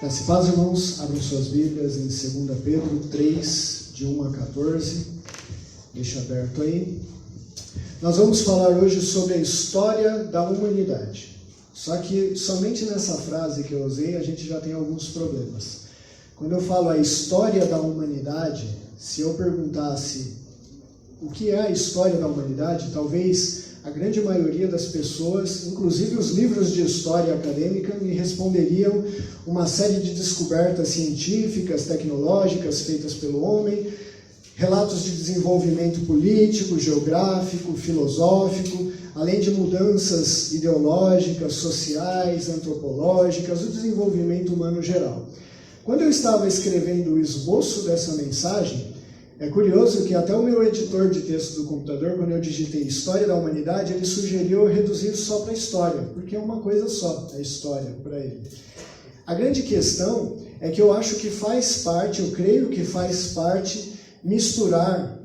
Graça e paz, irmãos, abram suas Bíblias em 2 Pedro 3, de 1 a 14, deixa aberto aí. Nós vamos falar hoje sobre a história da humanidade. Só que somente nessa frase que eu usei a gente já tem alguns problemas. Quando eu falo a história da humanidade, se eu perguntasse o que é a história da humanidade, talvez a grande maioria das pessoas, inclusive os livros de história acadêmica, me responderiam uma série de descobertas científicas, tecnológicas feitas pelo homem, relatos de desenvolvimento político, geográfico, filosófico, além de mudanças ideológicas, sociais, antropológicas, o desenvolvimento humano geral. Quando eu estava escrevendo o esboço dessa mensagem, é curioso que até o meu editor de texto do computador, quando eu digitei História da Humanidade, ele sugeriu eu reduzir só para a história, porque é uma coisa só, a história para ele. A grande questão é que eu acho que faz parte, eu creio que faz parte, misturar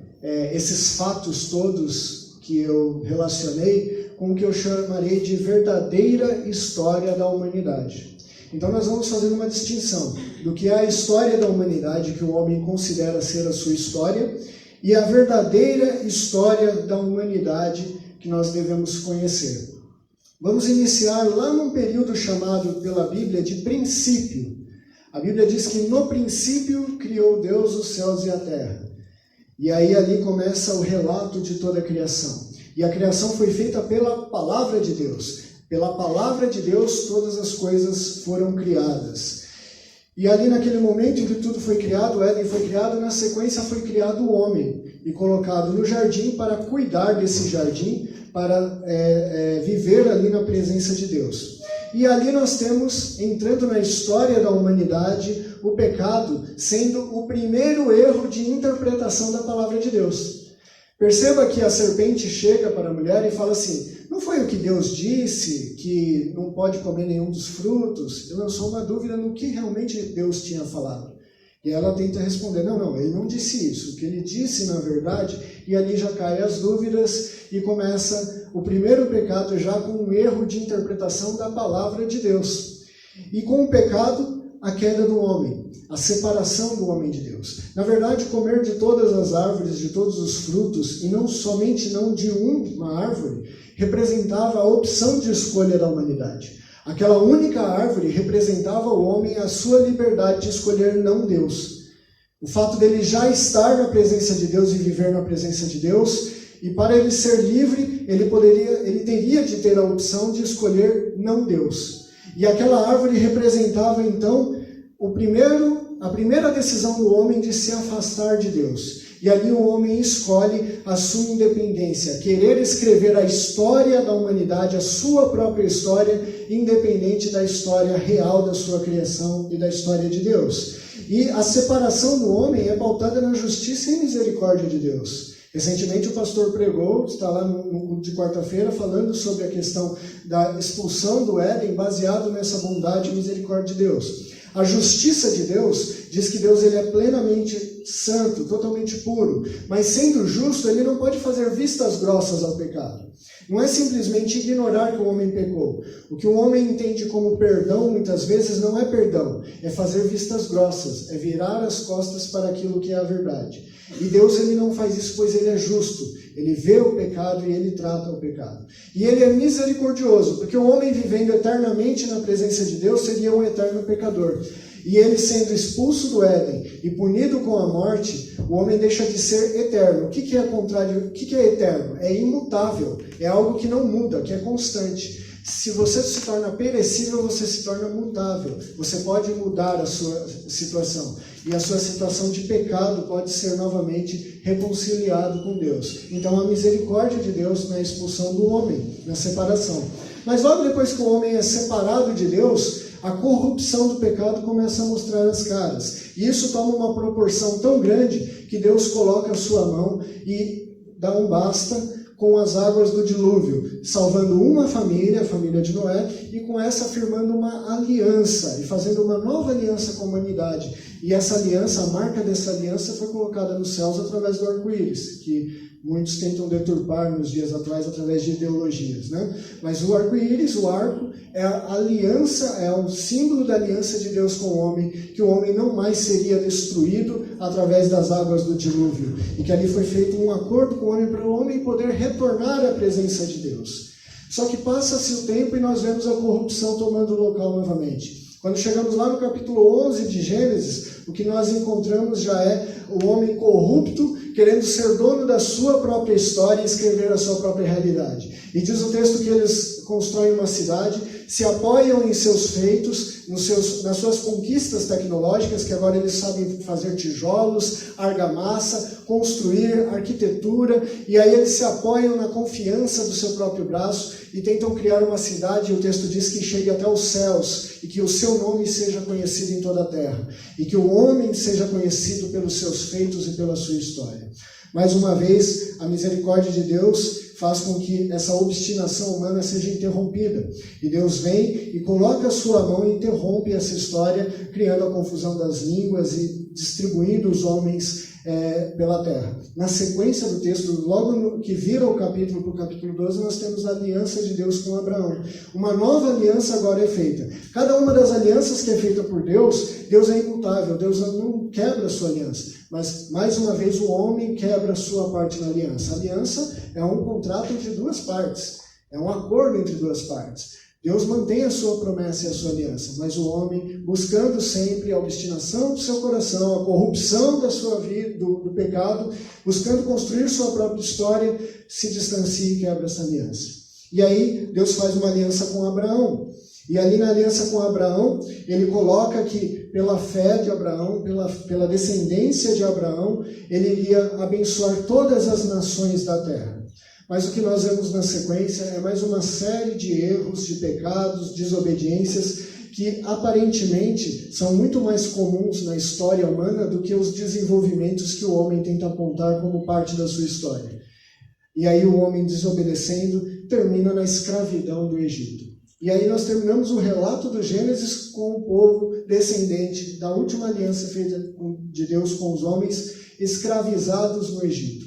esses fatos todos que eu relacionei com o que eu chamarei de verdadeira história da humanidade. Então nós vamos fazer uma distinção do que é a história da humanidade, que o homem considera ser a sua história, e a verdadeira história da humanidade que nós devemos conhecer. Vamos iniciar lá num período chamado pela Bíblia de princípio. A Bíblia diz que no princípio criou Deus os céus e a terra. E aí ali começa o relato de toda a criação. E a criação foi feita pela palavra de Deus. Pela palavra de Deus, todas as coisas foram criadas. E ali naquele momento em que tudo foi criado, o Éden foi criado, na sequência foi criado o homem e colocado no jardim para cuidar desse jardim, para viver ali na presença de Deus. E ali nós temos, entrando na história da humanidade, o pecado sendo o primeiro erro de interpretação da palavra de Deus. Perceba que a serpente chega para a mulher e fala assim: não foi o que Deus disse, que não pode comer nenhum dos frutos? Ele lançou uma dúvida no que realmente Deus tinha falado. E ela tenta responder: não, ele não disse isso. O que ele disse, na verdade, e ali já caem as dúvidas e começa o primeiro pecado já com um erro de interpretação da palavra de Deus. E com o pecado, a queda do homem, a separação do homem de Deus. Na verdade, comer de todas as árvores, de todos os frutos, e não somente não de uma árvore, representava a opção de escolha da humanidade. Aquela única árvore representava ao homem a sua liberdade de escolher não Deus. O fato dele já estar na presença de Deus e viver na presença de Deus, e para ele ser livre, ele teria de ter a opção de escolher não Deus. E aquela árvore representava então a primeira decisão do homem de se afastar de Deus. E ali o homem escolhe a sua independência, querer escrever a história da humanidade, a sua própria história, independente da história real da sua criação e da história de Deus. E a separação do homem é pautada na justiça e misericórdia de Deus. Recentemente o pastor pregou, está lá no culto de quarta-feira, falando sobre a questão da expulsão do Éden, baseado nessa bondade e misericórdia de Deus. A justiça de Deus diz que Deus ele é plenamente santo, totalmente puro, mas sendo justo, ele não pode fazer vistas grossas ao pecado. Não é simplesmente ignorar que o homem pecou. O que o homem entende como perdão, muitas vezes, não é perdão, é fazer vistas grossas, é virar as costas para aquilo que é a verdade. E Deus ele não faz isso, pois ele é justo. Ele vê o pecado e ele trata o pecado. E ele é misericordioso, porque o homem vivendo eternamente na presença de Deus seria um eterno pecador. E ele sendo expulso do Éden e punido com a morte, o homem deixa de ser eterno. O que é contrário? O que é eterno? É imutável, é algo que não muda, que é constante. Se você se torna perecível, você se torna mutável. Você pode mudar a sua situação. E a sua situação de pecado pode ser novamente reconciliado com Deus. Então a misericórdia de Deus na expulsão do homem, na separação. Mas logo depois que o homem é separado de Deus, a corrupção do pecado começa a mostrar as caras. E isso toma uma proporção tão grande que Deus coloca a sua mão e dá um basta com as águas do dilúvio, salvando uma família, a família de Noé, e com essa firmando uma aliança e fazendo uma nova aliança com a humanidade. E essa aliança, a marca dessa aliança foi colocada nos céus através do arco-íris, que muitos tentam deturpar nos dias atuais através de ideologias, né? Mas o arco-íris, o arco, é a aliança, é o símbolo da aliança de Deus com o homem, que o homem não mais seria destruído através das águas do dilúvio, e que ali foi feito um acordo com o homem para o homem poder retornar à presença de Deus. Só que passa-se o tempo e nós vemos a corrupção tomando o local novamente. Quando chegamos lá no capítulo 11 de Gênesis, o que nós encontramos já é o homem corrupto, querendo ser dono da sua própria história e escrever a sua própria realidade. E diz o texto que eles constroem uma cidade, se apoiam em seus feitos, nas suas conquistas tecnológicas, que agora eles sabem fazer tijolos, argamassa, construir arquitetura, e aí eles se apoiam na confiança do seu próprio braço e tentam criar uma cidade, e o texto diz que chegue até os céus, e que o seu nome seja conhecido em toda a terra, e que o homem seja conhecido pelos seus feitos e pela sua história. Mais uma vez, a misericórdia de Deus faz com que essa obstinação humana seja interrompida. E Deus vem e coloca a sua mão e interrompe essa história, criando a confusão das línguas e distribuindo os homens pela terra. Na sequência do texto, logo que vira o capítulo para o capítulo 12, nós temos a aliança de Deus com Abraão. Uma nova aliança agora é feita. Cada uma das alianças que é feita por Deus, Deus é imutável, Deus não quebra a sua aliança. Mas, mais uma vez, o homem quebra a sua parte na aliança. A aliança é um contrato entre duas partes, é um acordo entre duas partes. Deus mantém a sua promessa e a sua aliança, mas o homem, buscando sempre a obstinação do seu coração, a corrupção da sua vida, do pecado, buscando construir sua própria história, se distancia e quebra essa aliança. E aí, Deus faz uma aliança com Abraão. E ali na aliança com Abraão, ele coloca que pela fé de Abraão, pela descendência de Abraão, ele iria abençoar todas as nações da terra. Mas o que nós vemos na sequência é mais uma série de erros, de pecados, desobediências, que aparentemente são muito mais comuns na história humana do que os desenvolvimentos que o homem tenta apontar como parte da sua história. E aí o homem desobedecendo termina na escravidão do Egito. E aí nós terminamos o relato do Gênesis com o povo descendente da última aliança feita de Deus com os homens escravizados no Egito.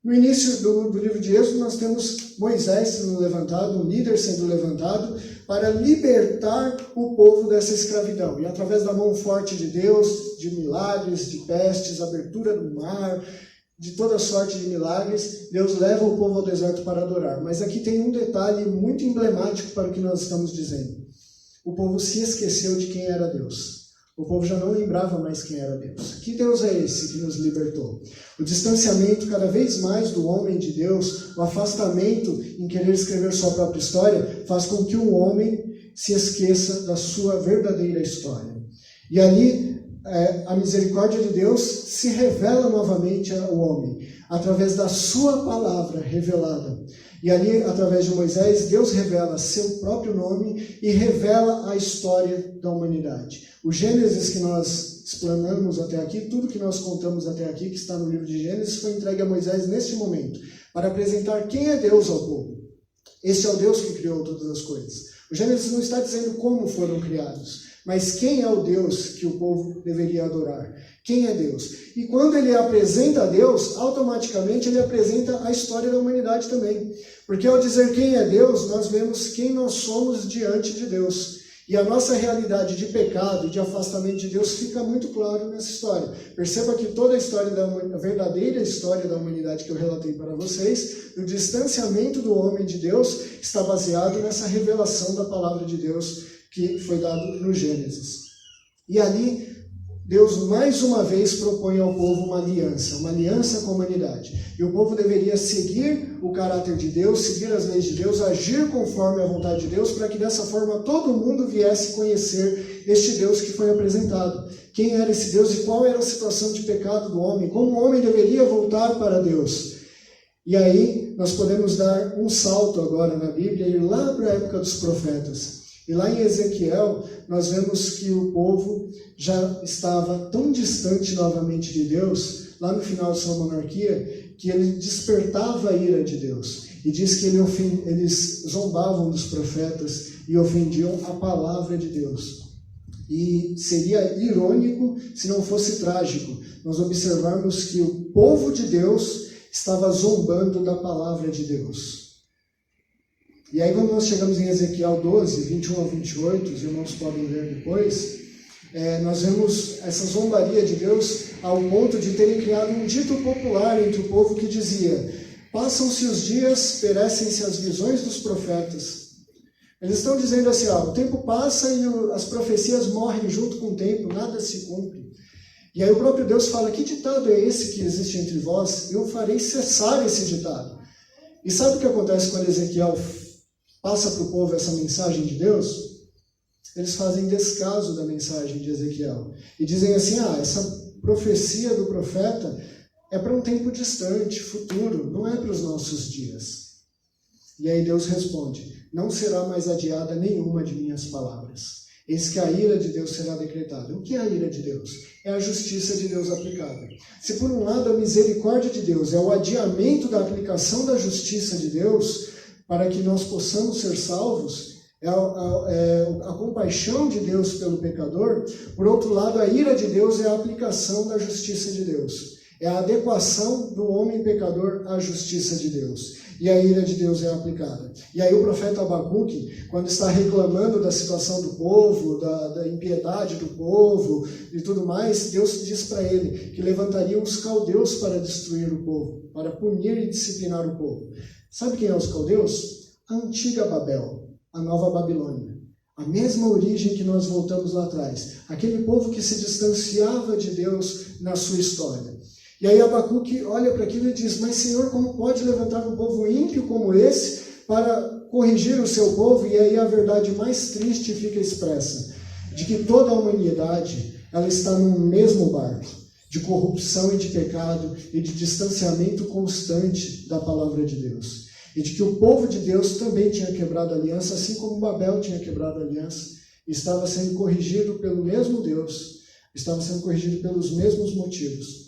No início do livro de Êxodo, nós temos Moisés sendo levantado, um líder sendo levantado, para libertar o povo dessa escravidão. E através da mão forte de Deus, de milagres, de pestes, abertura do mar, de toda sorte de milagres, Deus leva o povo ao deserto para adorar. Mas aqui tem um detalhe muito emblemático para o que nós estamos dizendo. O povo se esqueceu de quem era Deus. O povo já não lembrava mais quem era Deus. Que Deus é esse que nos libertou? O distanciamento cada vez mais do homem de Deus, o afastamento em querer escrever sua própria história, faz com que o homem se esqueça da sua verdadeira história. E ali, a misericórdia de Deus se revela novamente ao homem, através da sua palavra revelada. E ali, através de Moisés, Deus revela seu próprio nome e revela a história da humanidade. O Gênesis que nós explanamos até aqui, tudo que nós contamos até aqui, que está no livro de Gênesis, foi entregue a Moisés neste momento, para apresentar quem é Deus ao povo. Este é o Deus que criou todas as coisas. O Gênesis não está dizendo como foram criados, mas quem é o Deus que o povo deveria adorar? Quem é Deus? E quando ele apresenta a Deus, automaticamente ele apresenta a história da humanidade também. Porque ao dizer quem é Deus, nós vemos quem nós somos diante de Deus. E a nossa realidade de pecado e de afastamento de Deus fica muito claro nessa história. Perceba que toda a história a verdadeira história da humanidade que eu relatei para vocês, o distanciamento do homem de Deus, está baseado nessa revelação da palavra de Deus que foi dado no Gênesis. E ali, Deus mais uma vez propõe ao povo uma aliança com a humanidade. E o povo deveria seguir o caráter de Deus, seguir as leis de Deus, agir conforme a vontade de Deus, para que dessa forma todo mundo viesse conhecer este Deus que foi apresentado. Quem era esse Deus e qual era a situação de pecado do homem, como o homem deveria voltar para Deus. E aí nós podemos dar um salto agora na Bíblia e ir lá para a época dos profetas. E lá em Ezequiel, nós vemos que o povo já estava tão distante novamente de Deus, lá no final de sua monarquia, que ele despertava a ira de Deus. E diz que eles zombavam dos profetas e ofendiam a palavra de Deus. E seria irônico, se não fosse trágico, nós observarmos que o povo de Deus estava zombando da palavra de Deus. E aí quando nós chegamos em Ezequiel 12, 21 a 28, os irmãos podem ler depois, nós vemos essa zombaria de Deus ao ponto de terem criado um dito popular entre o povo que dizia: passam-se os dias, perecem-se as visões dos profetas. Eles estão dizendo assim, o tempo passa e as profecias morrem junto com o tempo, nada se cumpre. E aí o próprio Deus fala: que ditado é esse que existe entre vós? Eu farei cessar esse ditado. E sabe o que acontece quando Ezequiel passa para o povo essa mensagem de Deus? Eles fazem descaso da mensagem de Ezequiel. E dizem assim, essa profecia do profeta é para um tempo distante, futuro, não é para os nossos dias. E aí Deus responde: não será mais adiada nenhuma de minhas palavras. Eis que a ira de Deus será decretada. O que é a ira de Deus? É a justiça de Deus aplicada. Se por um lado a misericórdia de Deus é o adiamento da aplicação da justiça de Deus para que nós possamos ser salvos, é a compaixão de Deus pelo pecador, por outro lado a ira de Deus é a aplicação da justiça de Deus. É a adequação do homem pecador à justiça de Deus. E a ira de Deus é aplicada. E aí o profeta Abacuque, quando está reclamando da situação do povo, da impiedade do povo e tudo mais, Deus diz para ele que levantaria os caldeus para destruir o povo, para punir e disciplinar o povo. Sabe quem é os caldeus? A antiga Babel, a nova Babilônia. A mesma origem que nós voltamos lá atrás. Aquele povo que se distanciava de Deus na sua história. E aí Abacuque olha para aquilo e diz: mas Senhor, como pode levantar um povo ímpio como esse para corrigir o seu povo? E aí a verdade mais triste fica expressa, de que toda a humanidade ela está no mesmo barco, de corrupção e de pecado e de distanciamento constante da palavra de Deus. E de que o povo de Deus também tinha quebrado a aliança, assim como Babel tinha quebrado a aliança, estava sendo corrigido pelo mesmo Deus, estava sendo corrigido pelos mesmos motivos.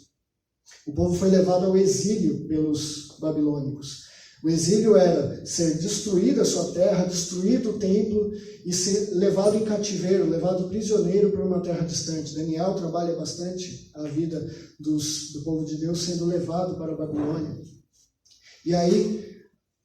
O povo foi levado ao exílio pelos babilônicos. O exílio era ser destruída a sua terra, destruído o templo e ser levado em cativeiro, levado prisioneiro para uma terra distante. Daniel trabalha bastante a vida do povo de Deus sendo levado para a Babilônia. E aí,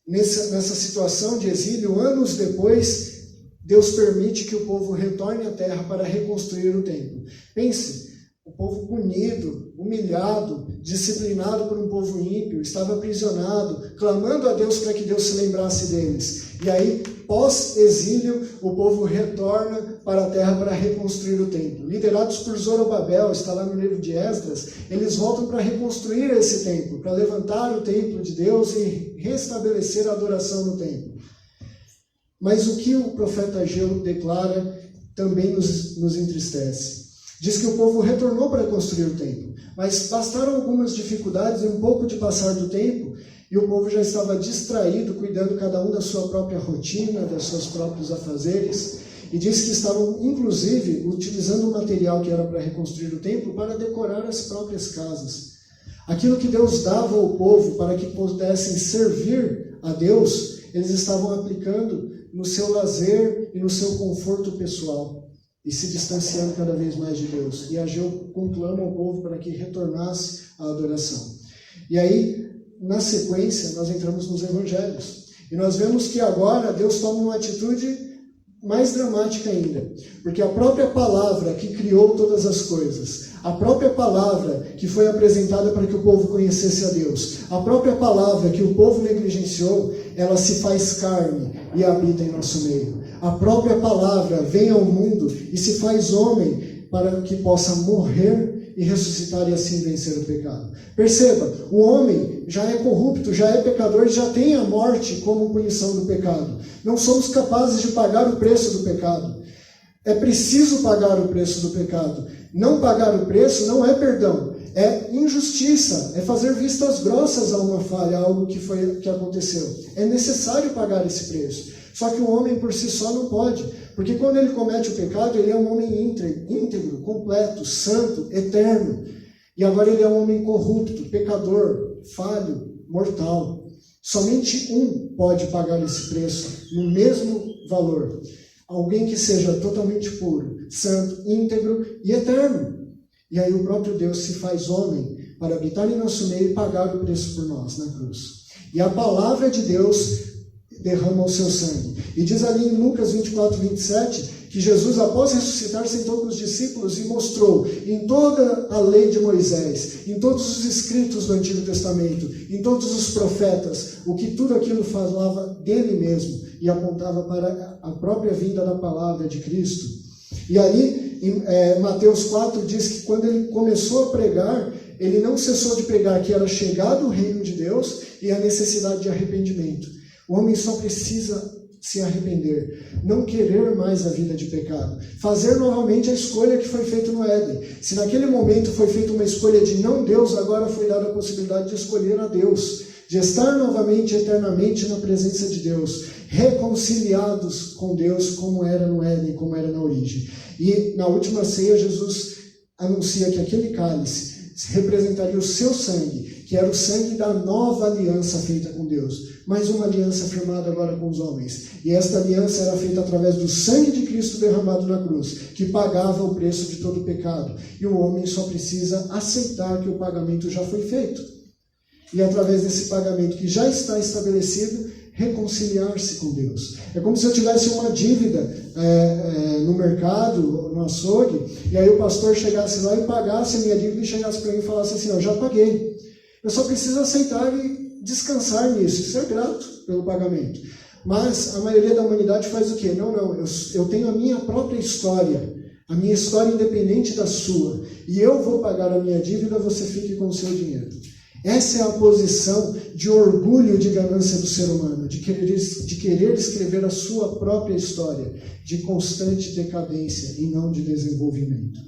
nessa situação de exílio, anos depois, Deus permite que o povo retorne à terra para reconstruir o templo. Pense, o povo punido, humilhado, disciplinado por um povo ímpio, estava aprisionado, clamando a Deus para que Deus se lembrasse deles. E aí, pós-exílio, o povo retorna para a terra para reconstruir o templo. Liderados por Zorobabel, está lá no livro de Esdras, eles voltam para reconstruir esse templo, para levantar o templo de Deus e restabelecer a adoração no templo. Mas o que o profeta Ageu declara também nos entristece. Diz que o povo retornou para construir o templo, mas bastaram algumas dificuldades e um pouco de passar do tempo, e o povo já estava distraído, cuidando cada um da sua própria rotina, dos seus próprios afazeres, e diz que estavam, inclusive, utilizando o material que era para reconstruir o templo para decorar as próprias casas. Aquilo que Deus dava ao povo para que pudessem servir a Deus, eles estavam aplicando no seu lazer e no seu conforto pessoal, e se distanciando cada vez mais de Deus. E Ageu conclama ao povo para que retornasse à adoração. E aí, na sequência, nós entramos nos evangelhos. E nós vemos que agora Deus toma uma atitude mais dramática ainda. Porque a própria palavra que criou todas as coisas, a própria palavra que foi apresentada para que o povo conhecesse a Deus, a própria palavra que o povo negligenciou, ela se faz carne e habita em nosso meio. A própria palavra vem ao mundo e se faz homem para que possa morrer e ressuscitar e assim vencer o pecado. Perceba, o homem já é corrupto, já é pecador, já tem a morte como punição do pecado. Não somos capazes de pagar o preço do pecado. É preciso pagar o preço do pecado. Não pagar o preço não é perdão, é injustiça, é fazer vistas grossas a uma falha, a algo que aconteceu. É necessário pagar esse preço. Só que o homem por si só não pode, porque quando ele comete o pecado, ele é um homem íntegro, completo, santo, eterno. E agora ele é um homem corrupto, pecador, falho, mortal. Somente um pode pagar esse preço no mesmo valor. Alguém que seja totalmente puro, santo, íntegro e eterno. E aí o próprio Deus se faz homem para habitar em nosso meio e pagar o preço por nós na cruz. E a palavra de Deus derrama o seu sangue. E diz ali em Lucas 24, 27, que Jesus, após ressuscitar, sentou com os discípulos e mostrou em toda a lei de Moisés, em todos os escritos do Antigo Testamento, em todos os profetas, o que tudo aquilo falava dele mesmo e apontava para a própria vinda da palavra de Cristo. E ali, em Mateus 4, diz que quando ele começou a pregar, ele não cessou de pregar que era chegado o reino de Deus e a necessidade de arrependimento. O homem só precisa se arrepender, não querer mais a vida de pecado, fazer novamente a escolha que foi feita no Éden. Se naquele momento foi feita uma escolha de não Deus, agora foi dada a possibilidade de escolher a Deus, de estar novamente, eternamente na presença de Deus, reconciliados com Deus como era no Éden, como era na origem. E na última ceia, Jesus anuncia que aquele cálice representaria o seu sangue, que era o sangue da nova aliança feita com Deus. Mais uma aliança firmada agora com os homens. E esta aliança era feita através do sangue de Cristo derramado na cruz, que pagava o preço de todo o pecado. E o homem só precisa aceitar que o pagamento já foi feito. E através desse pagamento que já está estabelecido, reconciliar-se com Deus. É como se eu tivesse uma dívida no mercado, no açougue, e aí o pastor chegasse lá e pagasse a minha dívida e chegasse para mim e falasse assim, eu já paguei. Eu só preciso aceitar e descansar nisso, e ser grato pelo pagamento. Mas a maioria da humanidade faz o quê? Não, eu tenho a minha própria história, a minha história independente da sua, e eu vou pagar a minha dívida, você fique com o seu dinheiro. Essa é a posição de orgulho, de ganância do ser humano, de querer escrever a sua própria história, de constante decadência e não de desenvolvimento.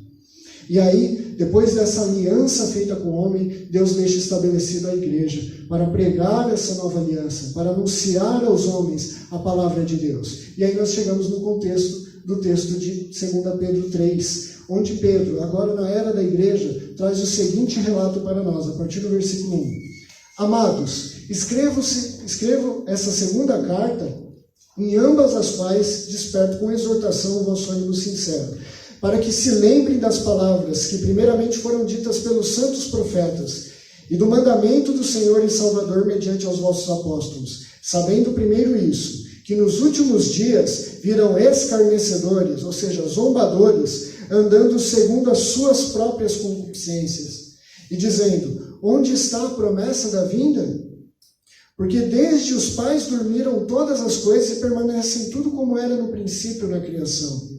E aí, depois dessa aliança feita com o homem, Deus deixa estabelecido a igreja para pregar essa nova aliança, para anunciar aos homens a palavra de Deus. E aí nós chegamos no contexto do texto de 2 Pedro 3, onde Pedro, agora na era da igreja, traz o seguinte relato para nós, a partir do versículo 1. Amados, escrevo essa segunda carta, em ambas as quais desperto com exortação o vosso ânimo sincero, para que se lembrem das palavras que primeiramente foram ditas pelos santos profetas, e do mandamento do Senhor e Salvador mediante aos vossos apóstolos, sabendo primeiro isso, que nos últimos dias virão escarnecedores, ou seja, zombadores, andando segundo as suas próprias concupiscências, e dizendo, onde está a promessa da vinda? Porque desde os pais dormiram todas as coisas e permanecem tudo como era no princípio na criação.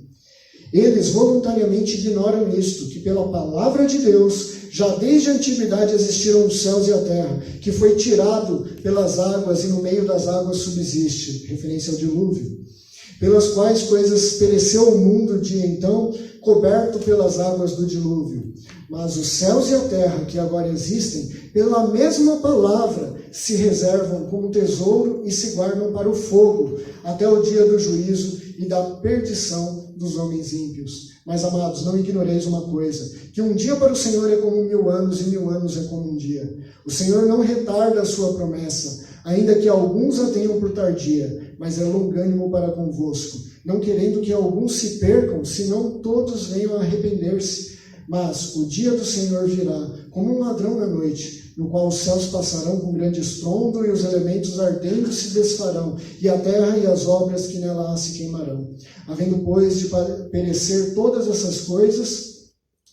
Eles voluntariamente ignoram isto, que pela palavra de Deus, já desde a antiguidade existiram os céus e a terra, que foi tirado pelas águas e no meio das águas subsiste, referência ao dilúvio, pelas quais coisas pereceu o mundo de então, coberto pelas águas do dilúvio. Mas os céus e a terra que agora existem, pela mesma palavra, se reservam como tesouro e se guardam para o fogo, até o dia do juízo e da perdição dos homens ímpios. Mas, amados, não ignoreis uma coisa, que um dia para o Senhor é como 1000 anos, e 1000 anos é como um dia. O Senhor não retarda a sua promessa, ainda que alguns a tenham por tardia, mas é longânimo para convosco, não querendo que alguns se percam, senão todos venham a arrepender-se. Mas o dia do Senhor virá, como um ladrão na noite, no qual os céus passarão com grande estrondo e os elementos ardendo se desfarão, e a terra e as obras que nela há se queimarão. Havendo, pois, de perecer todas essas coisas,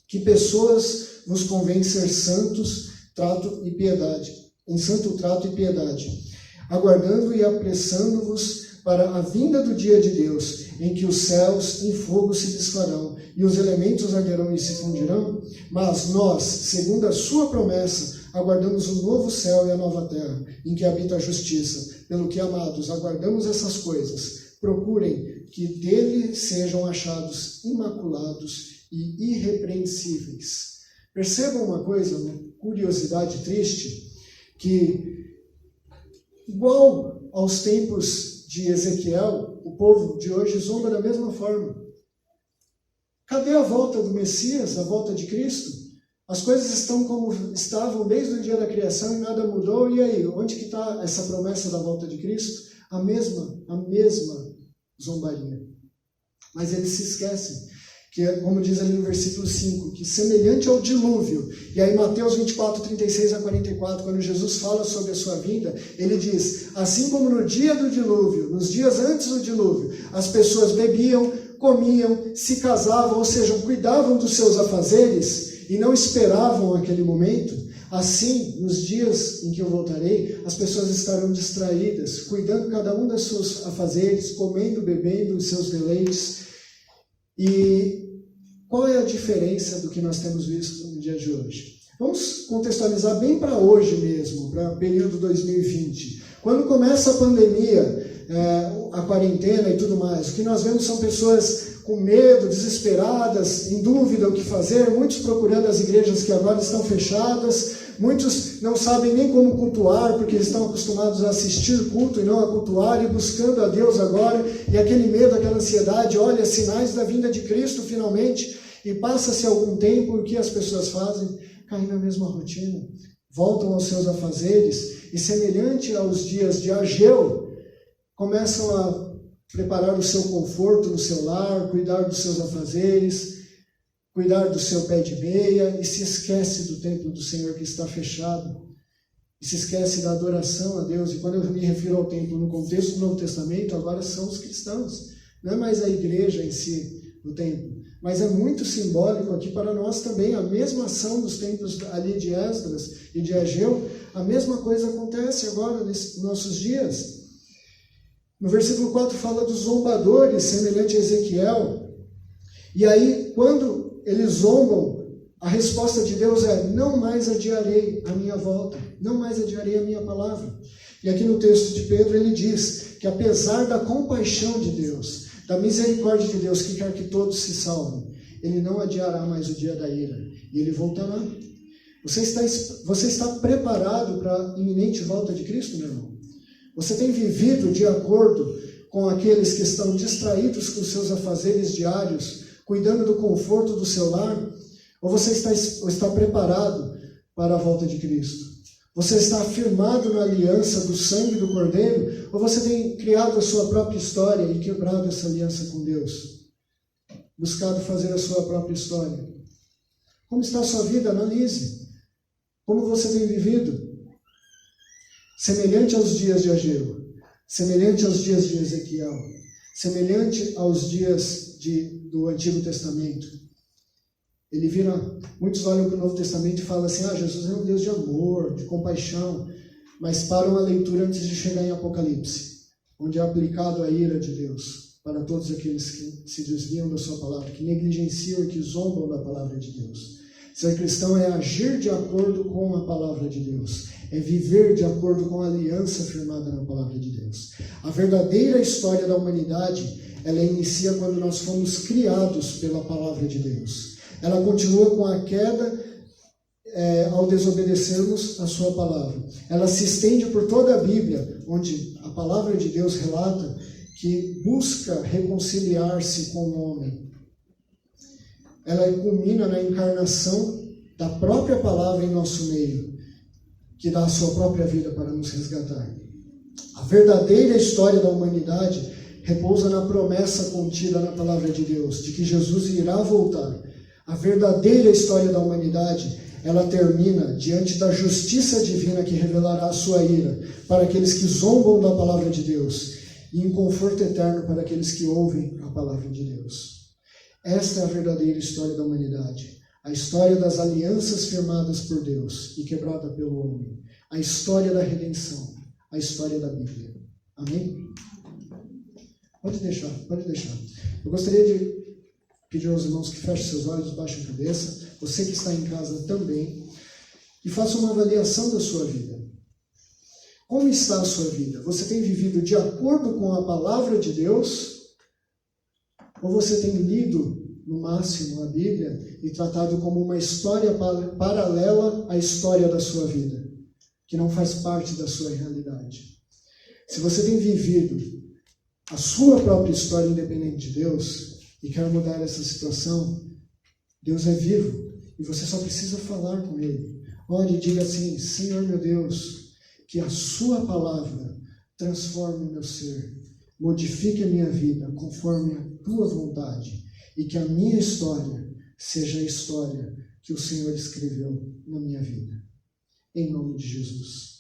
que pessoas vos convém ser santos, trato e piedade, em santo trato e piedade, aguardando e apressando-vos para a vinda do dia de Deus, em que os céus em fogo se desfarão, e os elementos arderão e se fundirão, mas nós, segundo a sua promessa, aguardamos o novo céu e a nova terra, em que habita a justiça. Pelo que, amados, aguardamos essas coisas. Procurem que dele sejam achados imaculados e irrepreensíveis. Percebam uma coisa, uma curiosidade triste, que, igual aos tempos de Ezequiel, o povo de hoje zomba da mesma forma. Cadê a volta do Messias, a volta de Cristo? As coisas estão como estavam desde o dia da criação e nada mudou. E aí, onde que está essa promessa da volta de Cristo? A mesma zombaria. Mas eles se esquecem. Que é, como diz ali no versículo 5, que semelhante ao dilúvio, e aí Mateus 24, 36 a 44, quando Jesus fala sobre a sua vinda, ele diz, assim como no dia do dilúvio, nos dias antes do dilúvio, as pessoas bebiam, comiam, se casavam, ou seja, cuidavam dos seus afazeres e não esperavam aquele momento, assim, nos dias em que eu voltarei, as pessoas estarão distraídas, cuidando cada um dos seus afazeres, comendo, bebendo os seus deleites. E qual é a diferença do que nós temos visto no dia de hoje? Vamos contextualizar bem para hoje mesmo, para o período 2020. Quando começa a pandemia, a quarentena e tudo mais, o que nós vemos são pessoas com medo, desesperadas, em dúvida o que fazer, muitos procurando as igrejas que agora estão fechadas, muitos não sabem nem como cultuar, porque eles estão acostumados a assistir culto e não a cultuar, e buscando a Deus agora, e aquele medo, aquela ansiedade, olha, sinais da vinda de Cristo finalmente, e passa-se algum tempo, e o que as pessoas fazem? Caem na mesma rotina, voltam aos seus afazeres, e semelhante aos dias de Ageu, começam a preparar o seu conforto no seu lar, cuidar dos seus afazeres, cuidar do seu pé de meia, e se esquece do templo do Senhor que está fechado, e se esquece da adoração a Deus. E quando eu me refiro ao templo no contexto do Novo Testamento, agora são os cristãos, não é mais a igreja em si, o templo, mas é muito simbólico aqui para nós também, a mesma ação dos templos ali de Esdras e de Ageu, a mesma coisa acontece agora nesses nossos dias. No versículo 4 fala dos zombadores, semelhante a Ezequiel. E aí, quando eles zombam, a resposta de Deus é, não mais adiarei a minha volta, não mais adiarei a minha palavra. E aqui no texto de Pedro ele diz que apesar da compaixão de Deus, da misericórdia de Deus, que quer que todos se salvem, ele não adiará mais o dia da ira, e ele voltará. Você está preparado para a iminente volta de Cristo, meu irmão? Você tem vivido de acordo com aqueles que estão distraídos com seus afazeres diários, cuidando do conforto do seu lar? Ou você está preparado para a volta de Cristo? Você está afirmado na aliança do sangue do Cordeiro? Ou você tem criado a sua própria história e quebrado essa aliança com Deus? Buscado fazer a sua própria história? Como está a sua vida? Analise. Como você tem vivido? Semelhante aos dias de Ageu, semelhante aos dias de Ezequiel, semelhante aos dias do Antigo Testamento. Ele vira, muitos olham para o Novo Testamento e falam assim, Jesus é um Deus de amor, de compaixão, mas param a leitura antes de chegar em Apocalipse, onde é aplicado a ira de Deus para todos aqueles que se desviam da sua palavra, que negligenciam e que zombam da palavra de Deus. Ser cristão é agir de acordo com a palavra de Deus, é viver de acordo com a aliança firmada na palavra de Deus. A verdadeira história da humanidade, ela inicia quando nós fomos criados pela palavra de Deus. Ela continua com a queda ao desobedecermos a sua palavra. Ela se estende por toda a Bíblia, onde a palavra de Deus relata que busca reconciliar-se com o homem. Ela culmina na encarnação da própria palavra em nosso meio, que dá a sua própria vida para nos resgatar. A verdadeira história da humanidade repousa na promessa contida na palavra de Deus, de que Jesus irá voltar. A verdadeira história da humanidade, ela termina diante da justiça divina que revelará a sua ira para aqueles que zombam da palavra de Deus e em conforto eterno para aqueles que ouvem a palavra de Deus. Esta é a verdadeira história da humanidade. A história das alianças firmadas por Deus e quebrada pelo homem. A história da redenção. A história da Bíblia. Amém? Pode deixar. Eu gostaria de pedir aos irmãos que fechem seus olhos, baixem a cabeça. Você que está em casa também. E faça uma avaliação da sua vida. Como está a sua vida? Você tem vivido de acordo com a palavra de Deus? Ou você tem lido, no máximo, a Bíblia e tratado como uma história paralela à história da sua vida, que não faz parte da sua realidade? Se você tem vivido a sua própria história independente de Deus e quer mudar essa situação, Deus é vivo e você só precisa falar com Ele. Ore e diga assim, Senhor meu Deus, que a sua palavra transforme o meu ser, modifique a minha vida conforme tua vontade e que a minha história seja a história que o Senhor escreveu na minha vida. Em nome de Jesus.